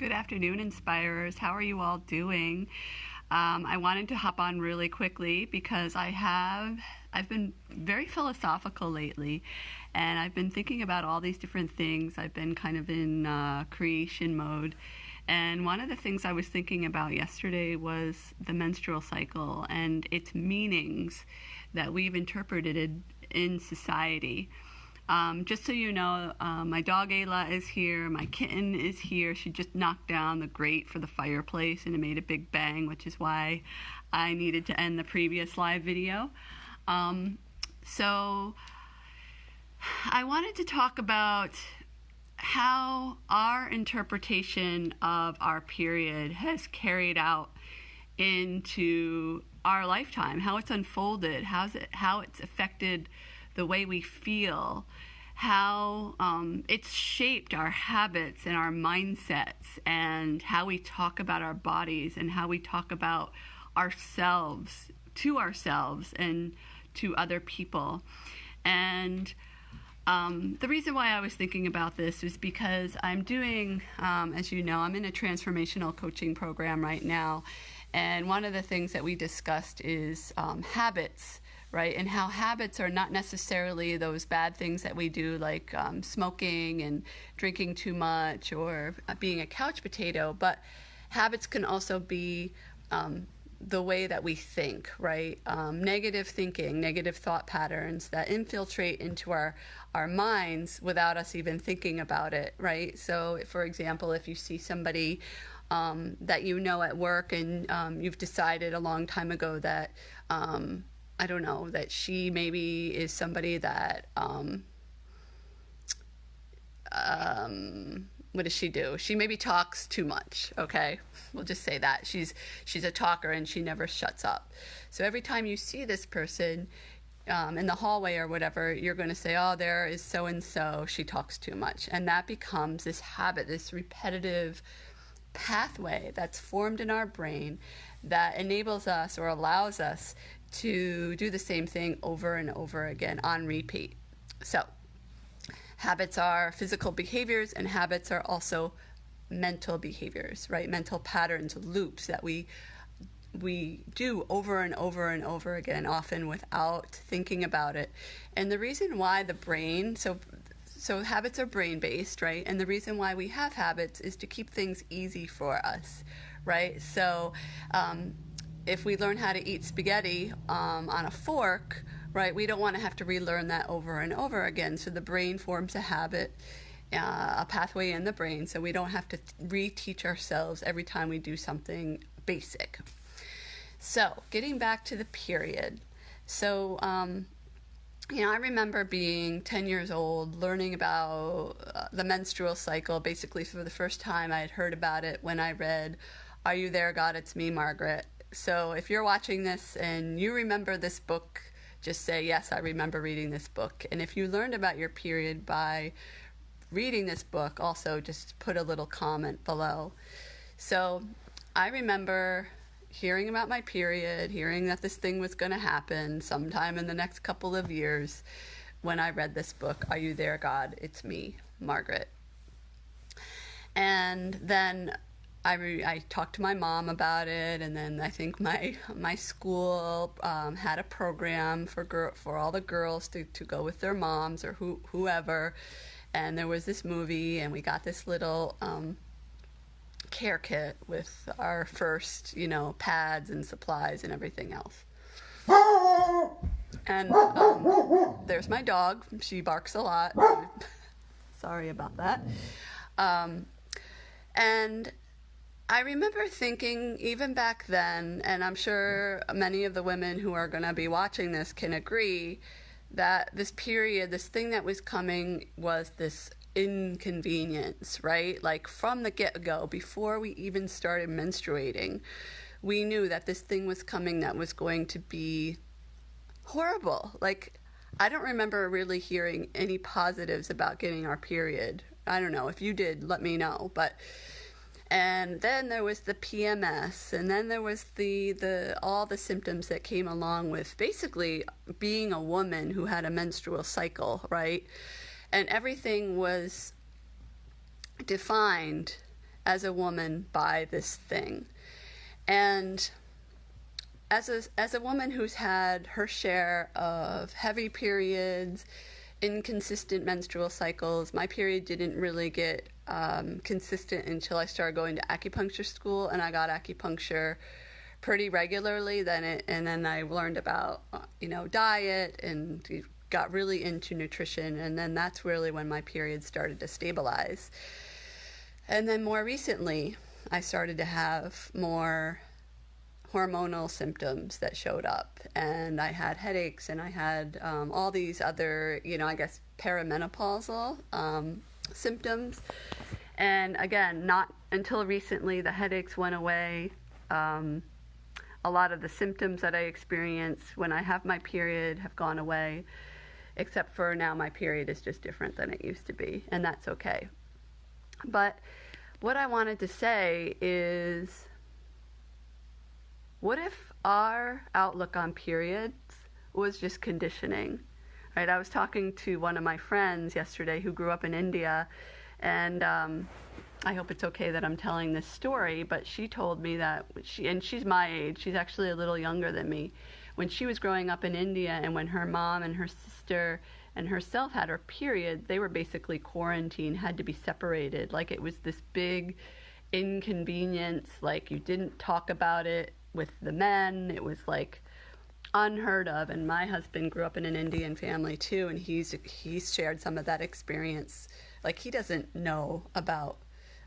Good afternoon, Inspirers. How are you all doing? I wanted to hop on really quickly because I've been very philosophical lately, and I've been thinking about all these different things. I've been kind of in creation mode, and one of the things I was thinking about yesterday was the menstrual cycle and its meanings that we've interpreted in society. Just so you know, my dog Ayla is here, my kitten is here. She just knocked down the grate for the fireplace and it made a big bang, which is why I needed to end the previous live video. So I wanted to talk about how our interpretation of our period has carried out into our lifetime, how it's unfolded, how it's affected the way we feel, how it's shaped our habits and our mindsets, and how we talk about our bodies and how we talk about ourselves and to other people. And the reason why I was thinking about this is because I'm doing, as you know, I'm in a transformational coaching program right now. And one of the things that we discussed is habits, right? And how habits are not necessarily those bad things that we do, like smoking and drinking too much or being a couch potato, but habits can also be the way that we think, right? Negative thinking, negative thought patterns that infiltrate into our minds without us even thinking about it, right? So, for example, if you see somebody that you know at work and you've decided a long time ago that I don't know, that she maybe is somebody that, what does she do? She maybe talks too much, okay? We'll just say that. She's a talker and she never shuts up. So every time you see this person in the hallway or whatever, you're going to say, oh, there is so-and-so, she talks too much. And that becomes this habit, this repetitive pathway that's formed in our brain that enables us or allows us to do the same thing over and over again on repeat. So habits are physical behaviors, and habits are also mental behaviors, right? Mental patterns, loops that we do over and over and over again, often without thinking about it. And the reason why the brain, so habits are brain-based, right? And the reason why we have habits is to keep things easy for us, right? So if we learn how to eat spaghetti on a fork, right, we don't want to have to relearn that over and over again. So the brain forms a habit, a pathway in the brain, so we don't have to reteach ourselves every time we do something basic. So getting back to the period. So, I remember being 10 years old, learning about the menstrual cycle. Basically, for the first time, I had heard about it when I read Are You There, God? It's Me, Margaret. So if you're watching this and you remember this book, just say, yes, I remember reading this book. And if you learned about your period by reading this book, also just put a little comment below. So I remember hearing about my period, hearing that this thing was going to happen sometime in the next couple of years when I read this book, Are You There, God? It's Me, Margaret. And then I talked to my mom about it, and then I think my school had a program for all the girls to go with their moms or whoever, and there was this movie, and we got this little care kit with our first, pads and supplies and everything else. And there's my dog. She barks a lot. Sorry about that. And I remember thinking, even back then, and I'm sure many of the women who are going to be watching this can agree, that this period, this thing that was coming was this inconvenience, right? Like from the get-go, before we even started menstruating, we knew that this thing was coming that was going to be horrible. Like, I don't remember really hearing any positives about getting our period. I don't know. If you did, let me know. And then there was the PMS, and then there was the all the symptoms that came along with basically being a woman who had a menstrual cycle, right? And everything was defined as a woman by this thing. And as a woman who's had her share of heavy periods, inconsistent menstrual cycles, my period didn't really get consistent until I started going to acupuncture school, and I got acupuncture pretty regularly. And then I learned about diet and got really into nutrition, and then that's really when my period started to stabilize. And then more recently, I started to have more hormonal symptoms that showed up, and I had headaches, and I had all these other, I guess, perimenopausal symptoms. And again, not until recently the headaches went away. A lot of the symptoms that I experience when I have my period have gone away, except for now my period is just different than it used to be, and that's okay. But what I wanted to say is, what if our outlook on periods was just conditioning? Right? I was talking to one of my friends yesterday who grew up in India, and I hope it's okay that I'm telling this story, but she told me that she's my age, she's actually a little younger than me. When she was growing up in India, and when her mom and her sister and herself had her period, they were basically quarantined, had to be separated. Like, it was this big inconvenience, like you didn't talk about it with the men. It was like unheard of. And my husband grew up in an Indian family too, and he's shared some of that experience. Like, he doesn't know about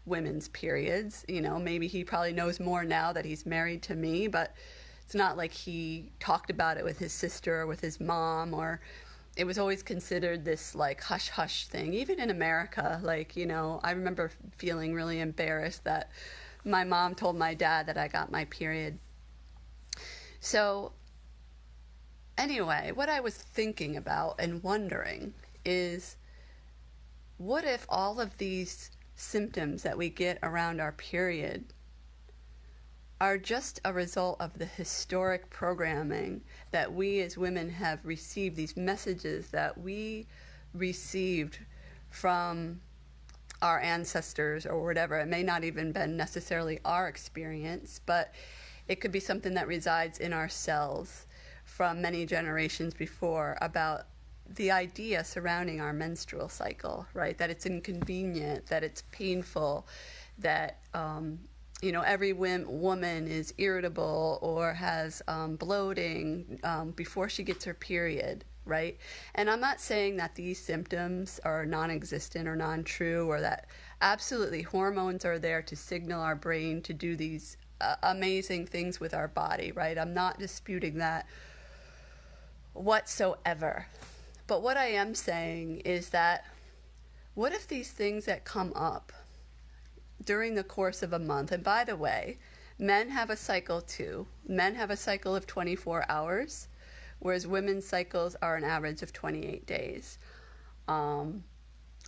women's periods. Maybe he probably knows more now that he's married to me, but it's not like he talked about it with his sister or with his mom, or it was always considered this like hush hush thing. Even in America, I remember feeling really embarrassed that my mom told my dad that I got my period. So anyway, what I was thinking about and wondering is, what if all of these symptoms that we get around our period are just a result of the historic programming that we as women have received, these messages that we received from our ancestors or whatever. It may not even been necessarily our experience, but it could be something that resides in our cells from many generations before, about the idea surrounding our menstrual cycle, right? That it's inconvenient, that it's painful, that every woman is irritable or has bloating before she gets her period, right? And I'm not saying that these symptoms are non-existent or non-true, or that absolutely hormones are there to signal our brain to do these amazing things with our body, right? I'm not disputing that whatsoever. But what I am saying is that, what if these things that come up during the course of a month, and by the way, men have a cycle too. Men have a cycle of 24 hours, whereas women's cycles are an average of 28 days.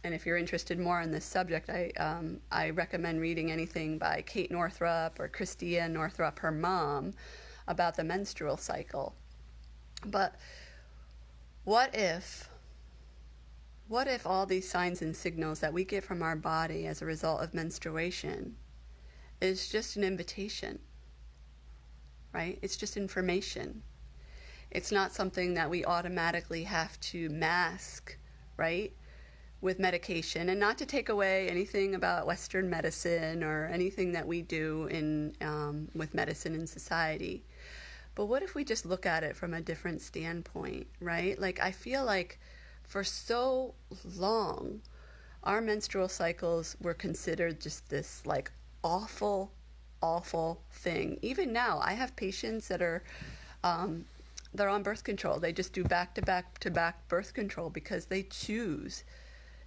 And if you're interested more in this subject, I recommend reading anything by Kate Northrup or Christia Northrup, her mom, about the menstrual cycle. But what if all these signs and signals that we get from our body as a result of menstruation is just an invitation, right? It's just information. It's not something that we automatically have to mask, right, with medication. And not to take away anything about Western medicine or anything that we do with medicine in society. But what if we just look at it from a different standpoint, right? Like, I feel like for so long, our menstrual cycles were considered just this like awful, awful thing. Even now, I have patients that are they're on birth control. They just do back-to-back birth control because they choose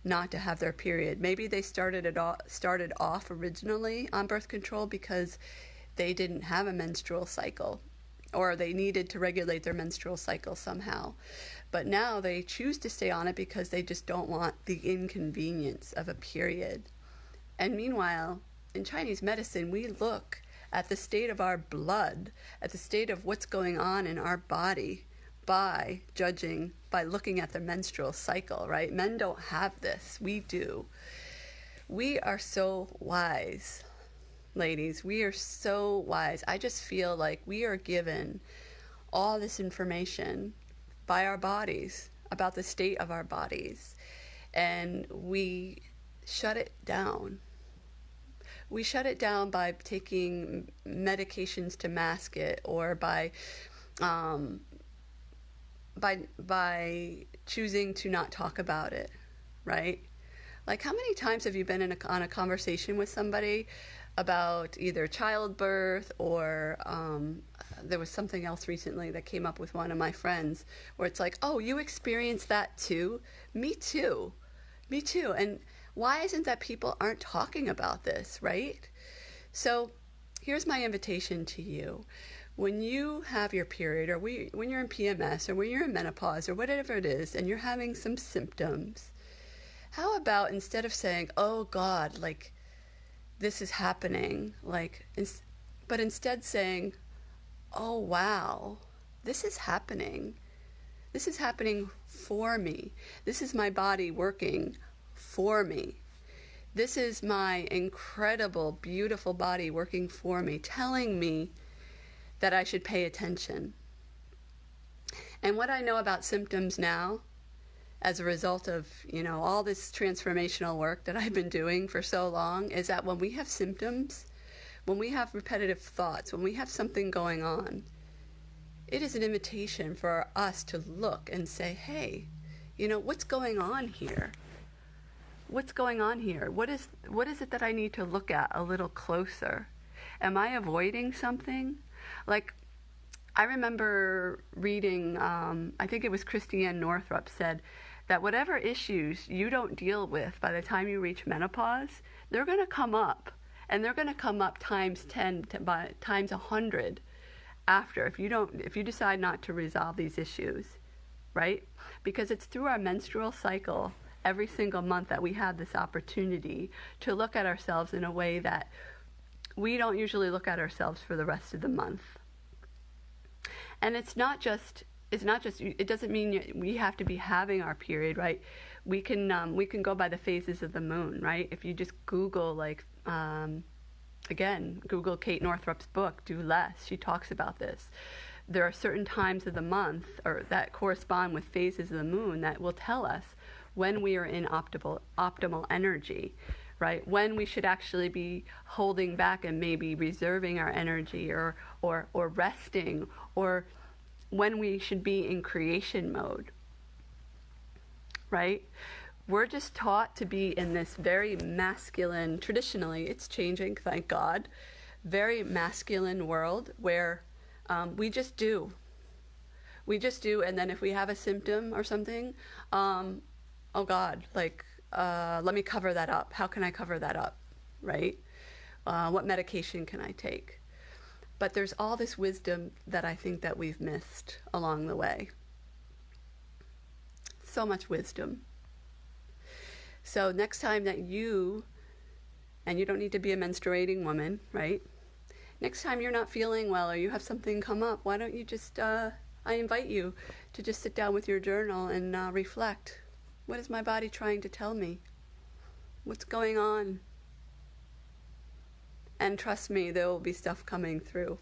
not to have their period. Maybe they started off originally on birth control because they didn't have a menstrual cycle, or they needed to regulate their menstrual cycle somehow. But now they choose to stay on it because they just don't want the inconvenience of a period. And meanwhile, in Chinese medicine, we look at the state of our blood, at the state of what's going on in our body by looking at the menstrual cycle, right? Men don't have this. We do. We are so wise ladies, we are so wise. I just feel like we are given all this information by our bodies about the state of our bodies, and we shut it down. We shut it down by taking medications to mask it, or by choosing to not talk about it, right? Like, how many times have you been on a conversation with somebody about either childbirth or there was something else recently that came up with one of my friends where it's like, oh, you experienced that too? Me too. Me too. And why isn't that people aren't talking about this, right? So here's my invitation to you. When you have your period, or when you're in PMS, or when you're in menopause, or whatever it is, and you're having some symptoms, how about instead of saying, oh God, like this is happening, but instead saying, oh wow, this is happening. This is happening for me. This is my body working for me. This is my incredible, beautiful body working for me, telling me that I should pay attention. And what I know about symptoms now, as a result of, all this transformational work that I've been doing for so long, is that when we have symptoms, when we have repetitive thoughts, when we have something going on, it is an invitation for us to look and say, hey, what's going on here? What's going on here? What is it that I need to look at a little closer? Am I avoiding something? Like, I remember reading, I think it was Christiane Northrup said that whatever issues you don't deal with by the time you reach menopause, they're going to come up. And they're going to come up times 10, times 100 after, if you decide not to resolve these issues, right? Because it's through our menstrual cycle every single month that we have this opportunity to look at ourselves in a way that we don't usually look at ourselves for the rest of the month. And it doesn't mean we have to be having our period, right? We can go by the phases of the moon, right? If you just Google, Google Kate Northrup's book, Do Less, she talks about this. There are certain times of the month or that correspond with phases of the moon that will tell us when we are in optimal energy, right? When we should actually be holding back and maybe reserving our energy or resting, or when we should be in creation mode, right? We're just taught to be in this very masculine, traditionally, it's changing, thank God, very masculine world where we just do. We just do, and then if we have a symptom or something, oh God, let me cover that up. How can I cover that up, right? What medication can I take? But there's all this wisdom that I think that we've missed along the way. So much wisdom. So next time that you don't need to be a menstruating woman, right? Next time you're not feeling well or you have something come up, why don't you just, I invite you to just sit down with your journal and reflect. What is my body trying to tell me? What's going on? And trust me, there will be stuff coming through.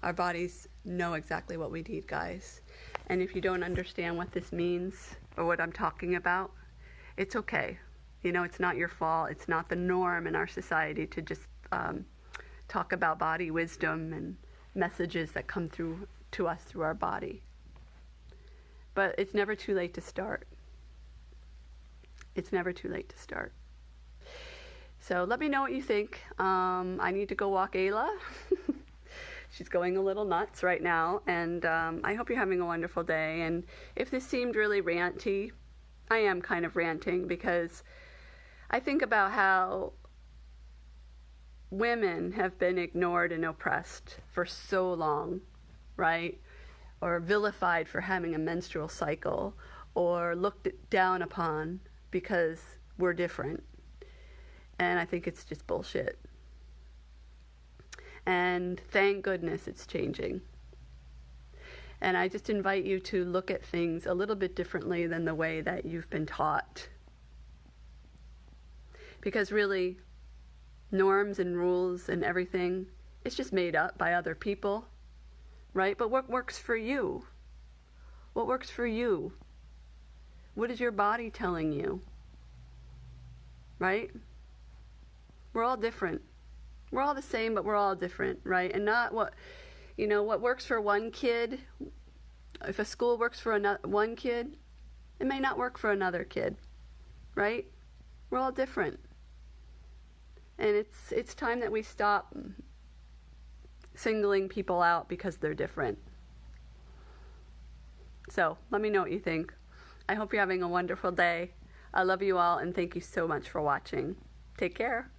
Our bodies know exactly what we need, guys. And if you don't understand what this means or what I'm talking about, it's okay. It's not your fault. It's not the norm in our society to just talk about body wisdom and messages that come through to us through our body. But it's never too late to start. It's never too late to start. So let me know what you think. I need to go walk Ayla. She's going a little nuts right now, and I hope you're having a wonderful day. And if this seemed really ranty, I am kind of ranting because I think about how women have been ignored and oppressed for so long, right? Or vilified for having a menstrual cycle, or looked down upon because we're different. And I think it's just bullshit. And thank goodness it's changing. And I just invite you to look at things a little bit differently than the way that you've been taught. Because really, norms and rules and everything, it's just made up by other people, right? But what works for you? What works for you? What is your body telling you? Right? We're all different. We're all the same, but we're all different, right? And not what works for one kid. If a school works for one kid, it may not work for another kid, right? We're all different. And it's time that we stop singling people out because they're different. So let me know what you think. I hope you're having a wonderful day. I love you all, and thank you so much for watching. Take care.